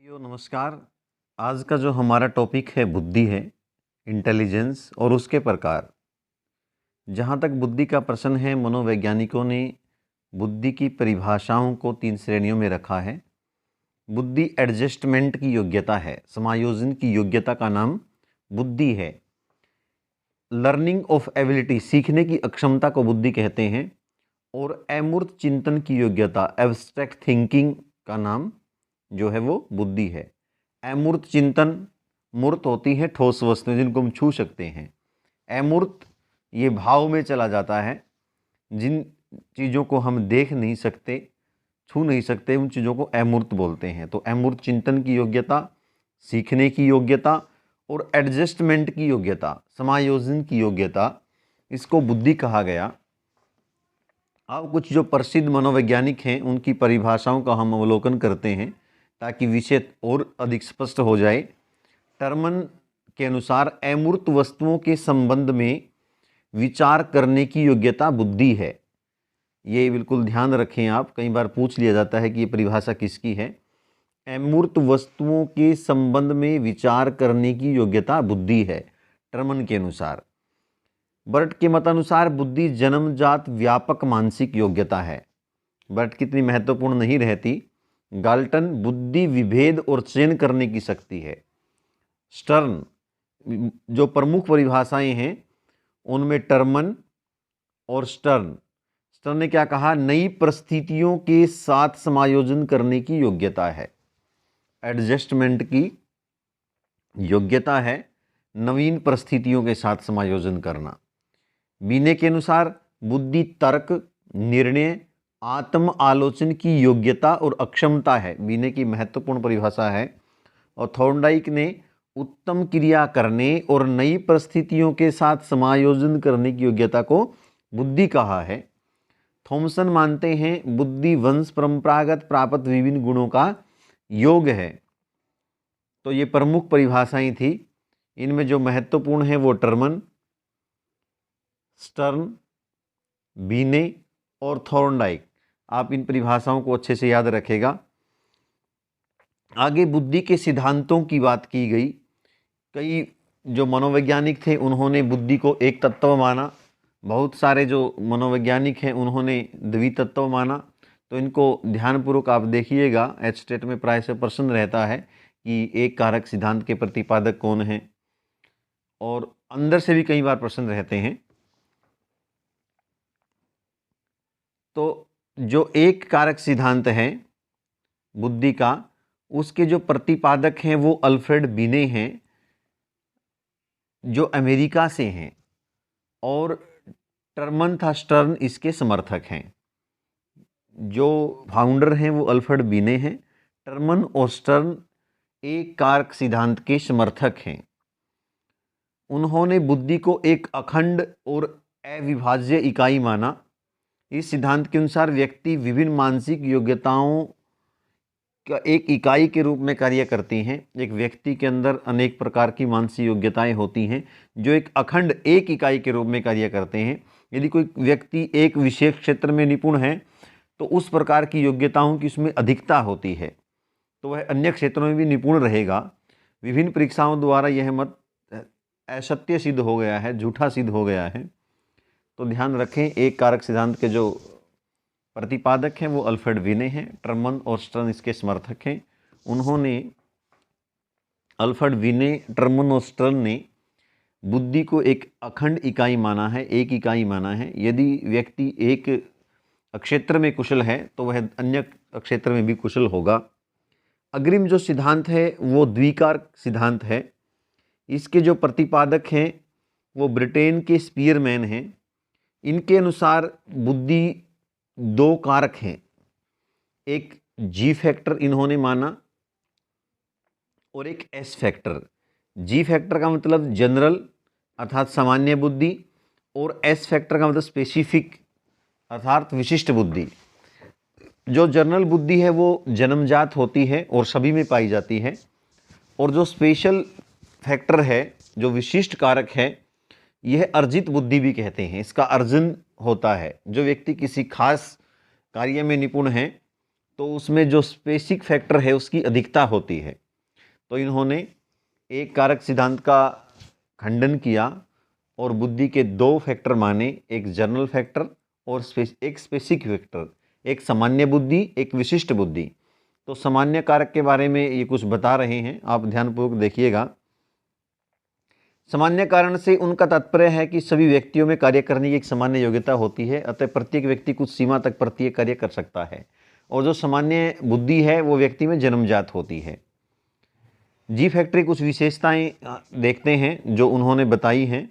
नमस्कार। आज का जो हमारा टॉपिक है बुद्धि है, इंटेलिजेंस और उसके प्रकार। जहाँ तक बुद्धि का प्रश्न है, मनोवैज्ञानिकों ने बुद्धि की परिभाषाओं को 3 श्रेणियों में रखा है। बुद्धि एडजस्टमेंट की योग्यता है, समायोजन की योग्यता का नाम बुद्धि है। लर्निंग ऑफ एबिलिटी, सीखने की अक्षमता को बुद्धि कहते हैं। और अमूर्त चिंतन की योग्यता, एब्स्ट्रैक्ट थिंकिंग का नाम जो है वो बुद्धि है। अमूर्त चिंतन, मूर्त होती है ठोस वस्तुएं जिनको हम छू सकते हैं। अमूर्त ये भाव में चला जाता है, जिन चीज़ों को हम देख नहीं सकते, छू नहीं सकते, उन चीज़ों को अमूर्त बोलते हैं। तो अमूर्त चिंतन की योग्यता, सीखने की योग्यता और एडजस्टमेंट की योग्यता, समायोजन की योग्यता, इसको बुद्धि कहा गया। अब कुछ जो प्रसिद्ध मनोवैज्ञानिक हैं उनकी परिभाषाओं का हम अवलोकन करते हैं ताकि विषय और अधिक स्पष्ट हो जाए। टर्मन के अनुसार अमूर्त वस्तुओं के संबंध में विचार करने की योग्यता बुद्धि है। ये बिल्कुल ध्यान रखें आप, कई बार पूछ लिया जाता है कि ये परिभाषा किसकी है। अमूर्त वस्तुओं के संबंध में विचार करने की योग्यता बुद्धि है टर्मन के अनुसार। बर्ट के मतानुसार बुद्धि जन्मजात व्यापक मानसिक योग्यता है। बर्ट कितनी महत्वपूर्ण नहीं रहती। गाल्टन, बुद्धि विभेद और चयन करने की शक्ति है। स्टर्न, जो प्रमुख परिभाषाएं हैं उनमें टर्मन और स्टर्न ने क्या कहा, नई परिस्थितियों के साथ समायोजन करने की योग्यता है। एडजस्टमेंट की योग्यता है नवीन परिस्थितियों के साथ समायोजन करना। बीने के अनुसार बुद्धि तर्क, निर्णय, आत्म आलोचन की योग्यता और अक्षमता है। बीने की महत्वपूर्ण परिभाषा है। और थॉर्नडाइक ने उत्तम क्रिया करने और नई परिस्थितियों के साथ समायोजन करने की योग्यता को बुद्धि कहा है। थॉमसन मानते हैं बुद्धि वंश परंपरागत प्राप्त विभिन्न गुणों का योग है। तो ये प्रमुख परिभाषाएं थी। इनमें जो महत्वपूर्ण है वो टर्मन, स्टर्न, बीने और थॉर्नडाइक। आप इन परिभाषाओं को अच्छे से याद रखेगा। आगे बुद्धि के सिद्धांतों की बात की गई। कई जो मनोवैज्ञानिक थे उन्होंने बुद्धि को एक तत्व माना। बहुत सारे जो मनोवैज्ञानिक हैं उन्होंने द्वितत्व माना। तो इनको ध्यानपूर्वक आप देखिएगा। एचटेट में प्राय से प्रश्न रहता है कि एक कारक सिद्धांत के प्रतिपादक कौन है, और अंदर से भी कई बार प्रश्न रहते हैं। तो जो एक कारक सिद्धांत है बुद्धि का, उसके जो प्रतिपादक हैं वो अल्फ्रेड बिने हैं जो अमेरिका से हैं, और टर्मन था स्टर्न इसके समर्थक हैं। जो फाउंडर हैं वो अल्फ्रेड बिने हैं। टर्मन और स्टर्न एक कारक सिद्धांत के समर्थक हैं। उन्होंने बुद्धि को एक अखंड और अविभाज्य इकाई माना। इस सिद्धांत के अनुसार व्यक्ति विभिन्न मानसिक योग्यताओं का एक इकाई के रूप में कार्य करती हैं। एक व्यक्ति के अंदर अनेक प्रकार की मानसिक योग्यताएं होती हैं जो एक अखंड एक इकाई के रूप में कार्य करते हैं। यदि कोई व्यक्ति एक विशेष क्षेत्र में निपुण है तो उस प्रकार की योग्यताओं की उसमें अधिकता होती है, तो वह अन्य क्षेत्रों में भी निपुण रहेगा। विभिन्न परीक्षाओं द्वारा यह मत असत्य सिद्ध हो गया है, झूठा सिद्ध हो गया है। तो ध्यान रखें, एक कारक सिद्धांत के जो प्रतिपादक हैं वो अल्फ्रेड बिने हैं। टर्मन और स्टर्न इसके समर्थक हैं। उन्होंने, अल्फ्रेड बिने, टर्मन और स्टर्न ने बुद्धि को एक अखंड इकाई माना है, एक इकाई माना है। यदि व्यक्ति एक क्षेत्र में कुशल है तो वह अन्य क्षेत्र में भी कुशल होगा। अग्रिम जो सिद्धांत है वो द्विकारक सिद्धांत है। इसके जो प्रतिपादक हैं वो ब्रिटेन के स्पीयरमैन हैं। इनके अनुसार बुद्धि 2 कारक हैं। एक जी फैक्टर इन्होंने माना और एक एस फैक्टर। जी फैक्टर का मतलब जनरल अर्थात सामान्य बुद्धि, और एस फैक्टर का मतलब स्पेसिफिक अर्थात विशिष्ट बुद्धि। जो जनरल बुद्धि है वो जन्मजात होती है और सभी में पाई जाती है, और जो स्पेशल फैक्टर है, जो विशिष्ट कारक है, यह अर्जित बुद्धि भी कहते हैं। इसका अर्जन होता है। जो व्यक्ति किसी खास कार्य में निपुण है तो उसमें जो स्पेसिक फैक्टर है उसकी अधिकता होती है। तो इन्होंने एक कारक सिद्धांत का खंडन किया और बुद्धि के दो फैक्टर माने, एक जनरल फैक्टर और एक स्पेसिफिक फैक्टर, एक सामान्य बुद्धि, एक विशिष्ट बुद्धि। तो सामान्य कारक के बारे में ये कुछ बता रहे हैं, आप ध्यानपूर्वक देखिएगा। सामान्य कारण से उनका तात्पर्य है कि सभी व्यक्तियों में कार्य करने की एक सामान्य योग्यता होती है, अतः प्रत्येक व्यक्ति कुछ सीमा तक प्रत्येक कार्य कर सकता है, और जो सामान्य बुद्धि है वो व्यक्ति में जन्मजात होती है। जी फैक्टर की कुछ विशेषताएं देखते हैं जो उन्होंने बताई हैं।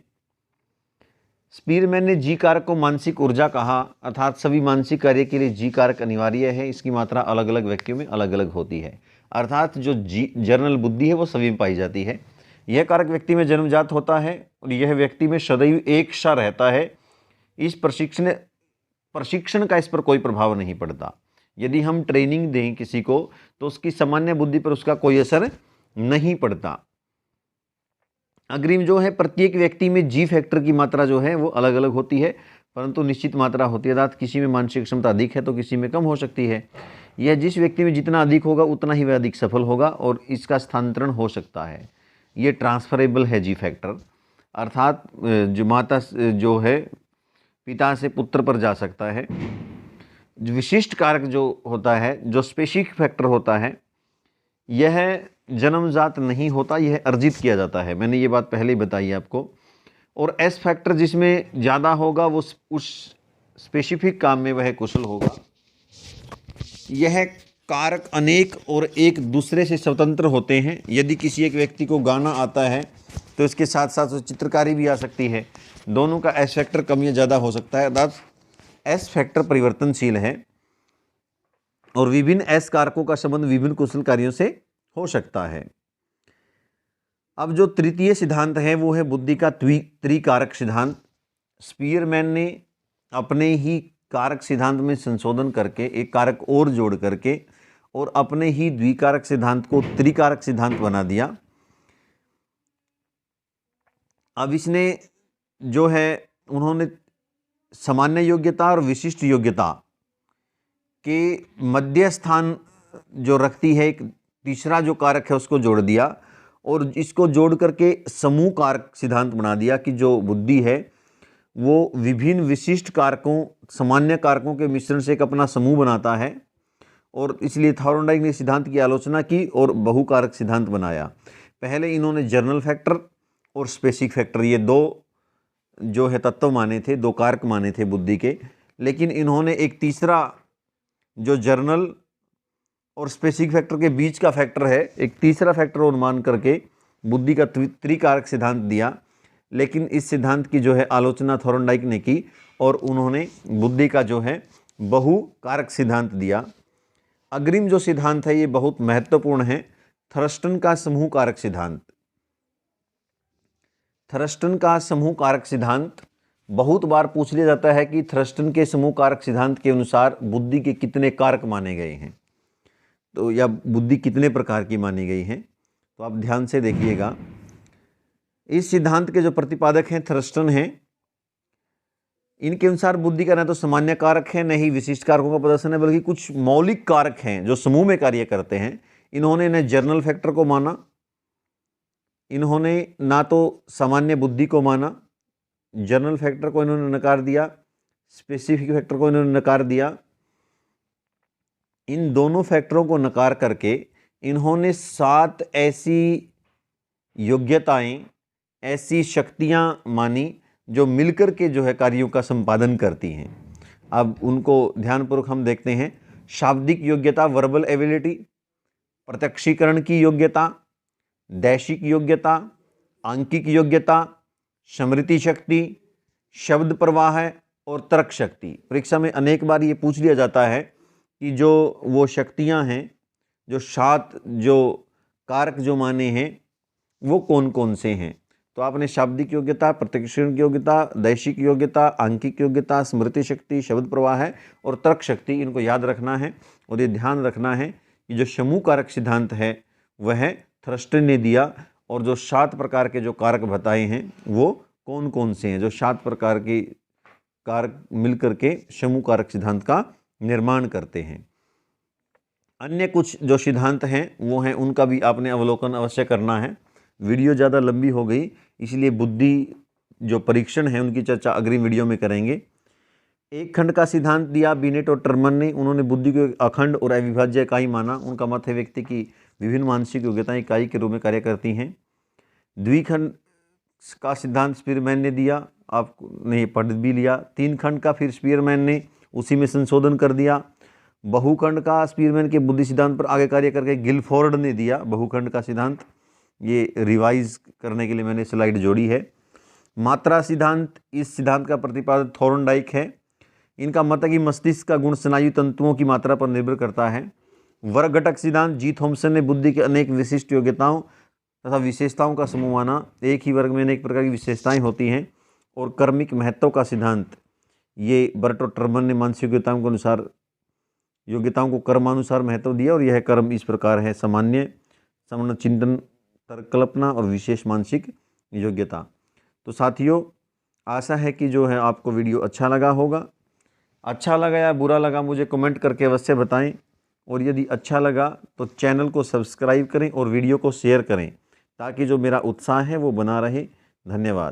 स्पीरमैन ने जी कारक को मानसिक ऊर्जा कहा, अर्थात सभी मानसिक कार्य के लिए जी कारक अनिवार्य है, इसकी मात्रा अलग अलग व्यक्तियों में अलग अलग होती है। अर्थात जो जी जनरल बुद्धि है वो सभी में पाई जाती है। यह कारक व्यक्ति में जन्मजात होता है और यह व्यक्ति में सदैव एक सा रहता है। इस प्रशिक्षण का इस पर कोई प्रभाव नहीं पड़ता। यदि हम ट्रेनिंग दें किसी को तो उसकी सामान्य बुद्धि पर उसका कोई असर नहीं पड़ता। अग्रिम जो है, प्रत्येक व्यक्ति में जी फैक्टर की मात्रा जो है वो अलग अलग होती है, परंतु निश्चित मात्रा होती है, अर्थात किसी में मानसिक क्षमता अधिक है तो किसी में कम हो सकती है। यह जिस व्यक्ति में जितना अधिक होगा उतना ही वह अधिक सफल होगा और इसका स्थानांतरण हो सकता है। ये ट्रांसफरेबल है जी फैक्टर, अर्थात जो माता जो है पिता से पुत्र पर जा सकता है। विशिष्ट कारक जो होता है, जो स्पेसिफिक फैक्टर होता है, यह जन्मजात नहीं होता, यह अर्जित किया जाता है। मैंने ये बात पहले ही बताई आपको। और एस फैक्टर जिसमें ज़्यादा होगा वो उस स्पेसिफिक काम में वह कुशल होगा। यह कारक अनेक और एक दूसरे से स्वतंत्र होते हैं। यदि किसी एक व्यक्ति को गाना आता है तो इसके साथ साथ चित्रकारी भी आ सकती है। दोनों का एस फैक्टर कम या ज़्यादा हो सकता है, अर्थात एस फैक्टर परिवर्तनशील है और विभिन्न एस कारकों का संबंध विभिन्न कुशल कार्यों से हो सकता है। अब जो तृतीय सिद्धांत है वो है बुद्धि का त्रिकारक सिद्धांत। स्पीरमैन ने अपने ही कारक सिद्धांत में संशोधन करके एक कारक और जोड़ करके और अपने ही द्विकारक सिद्धांत को त्रिकारक सिद्धांत बना दिया। अब इसने जो है उन्होंने सामान्य योग्यता और विशिष्ट योग्यता के मध्य स्थान जो रखती है एक तीसरा जो कारक है उसको जोड़ दिया और इसको जोड़ करके समूह कारक सिद्धांत बना दिया कि जो बुद्धि है वो विभिन्न विशिष्ट कारकों, सामान्य कारकों के मिश्रण से एक अपना समूह बनाता है। और इसलिए थॉर्नडाइक ने सिद्धांत की आलोचना की और बहुकारक सिद्धांत बनाया। पहले इन्होंने जर्नल फैक्टर और स्पेसिफिक फैक्टर ये दो जो है तत्व माने थे, दो कारक माने थे बुद्धि के, लेकिन इन्होंने एक तीसरा जो जर्नल और स्पेसिफिक फैक्टर के बीच का फैक्टर है, एक तीसरा फैक्टर और मान करके बुद्धि का त्रिकारक सिद्धांत दिया। लेकिन इस सिद्धांत की जो है आलोचना थॉर्नडाइक ने की और उन्होंने बुद्धि का जो है बहुकारक सिद्धांत दिया। अग्रिम जो सिद्धांत है ये बहुत महत्वपूर्ण है, थर्स्टन का समूह कारक सिद्धांत। थर्स्टन का समूह कारक सिद्धांत बहुत बार पूछ लिया जाता है कि थर्स्टन के समूह कारक सिद्धांत के अनुसार बुद्धि के कितने कारक माने गए हैं, तो या बुद्धि कितने प्रकार की मानी गई है। तो आप ध्यान से देखिएगा। इस सिद्धांत के जो प्रतिपादक हैं थर्स्टन हैं, इनके अनुसार बुद्धि का न तो सामान्य कारक है, न ही विशिष्ट कारकों का प्रदर्शन है, बल्कि कुछ मौलिक कारक हैं जो समूह में कार्य करते हैं। इन्होंने न जर्नल फैक्टर को माना, इन्होंने ना तो सामान्य बुद्धि को माना, जर्नल फैक्टर को इन्होंने नकार दिया, स्पेसिफिक फैक्टर को इन्होंने नकार दिया। इन दोनों फैक्टरों को नकार करके इन्होंने 7 ऐसी योग्यताएं, ऐसी शक्तियां मानी जो मिलकर के जो है कार्यों का संपादन करती हैं। अब उनको ध्यानपूर्वक हम देखते हैं। शाब्दिक योग्यता, वर्बल एबिलिटी, प्रत्यक्षीकरण की योग्यता, दैशिक योग्यता, आंकिक योग्यता, स्मृति शक्ति, शब्द प्रवाह और तर्क शक्ति। परीक्षा में अनेक बार ये पूछ लिया जाता है कि जो वो शक्तियां हैं, जो 7 जो कारक जो माने हैं वो कौन कौन से हैं। तो आपने शाब्दिक योग्यता, प्रत्यक्षीकरण की योग्यता, दैशिक योग्यता, आंकिक योग्यता, स्मृति शक्ति, शब्द प्रवाह और तर्क शक्ति, इनको याद रखना है और ये ध्यान रखना है कि जो समूह कारक सिद्धांत है वह थर्स्टन ने दिया और जो 7 प्रकार के जो कारक बताए हैं वो कौन कौन से हैं, जो 7 प्रकार के कारक मिलकर के समूह कारक सिद्धांत का निर्माण करते हैं। अन्य कुछ जो सिद्धांत हैं वो हैं, उनका भी आपने अवलोकन अवश्य करना है। वीडियो ज़्यादा लंबी हो गई, इसलिए बुद्धि जो परीक्षण है उनकी चर्चा अग्रिम वीडियो में करेंगे। एक खंड का सिद्धांत दिया बिनेट और टर्मन ने। उन्होंने बुद्धि को एक अखंड और अविभाज्य इकाई माना। उनका मत है व्यक्ति की विभिन्न मानसिक योग्यताएं इकाई के रूप में कार्य करती हैं। द्विखंड का सिद्धांत स्पीयरमैन ने दिया, आपने पढ़ भी लिया। तीन खंड का फिर स्पीयरमैन ने उसी में संशोधन कर दिया। बहुखंड का स्पीयरमैन के बुद्धि सिद्धांत पर आगे कार्य करके गिलफोर्ड ने दिया बहुखंड का सिद्धांत। ये रिवाइज करने के लिए मैंने स्लाइड जोड़ी है। मात्रा सिद्धांत, इस सिद्धांत का प्रतिपादक थॉर्नडाइक है। इनका मत है कि मस्तिष्क का गुण स्नायु तंतुओं की मात्रा पर निर्भर करता है। वर्ग घटक सिद्धांत, जी थॉम्सन ने बुद्धि के अनेक विशिष्ट योग्यताओं तथा विशेषताओं का समूह माना। एक ही वर्ग में अनेक प्रकार की विशेषताएं होती हैं। और कर्मिक महत्व का सिद्धांत, ये बर्ट और टर्मन ने मानसिक योग्यताओं को कर्मानुसार महत्व दिया। और यह कर्म इस प्रकार है: सामान्य, समण चिंतन, तर्क कल्पना और विशेष मानसिक योग्यता। तो साथियों, आशा है कि जो है आपको वीडियो अच्छा लगा होगा। अच्छा लगा या बुरा लगा मुझे कमेंट करके अवश्य बताएं। और यदि अच्छा लगा तो चैनल को सब्सक्राइब करें और वीडियो को शेयर करें, ताकि जो मेरा उत्साह है वो बना रहे। धन्यवाद।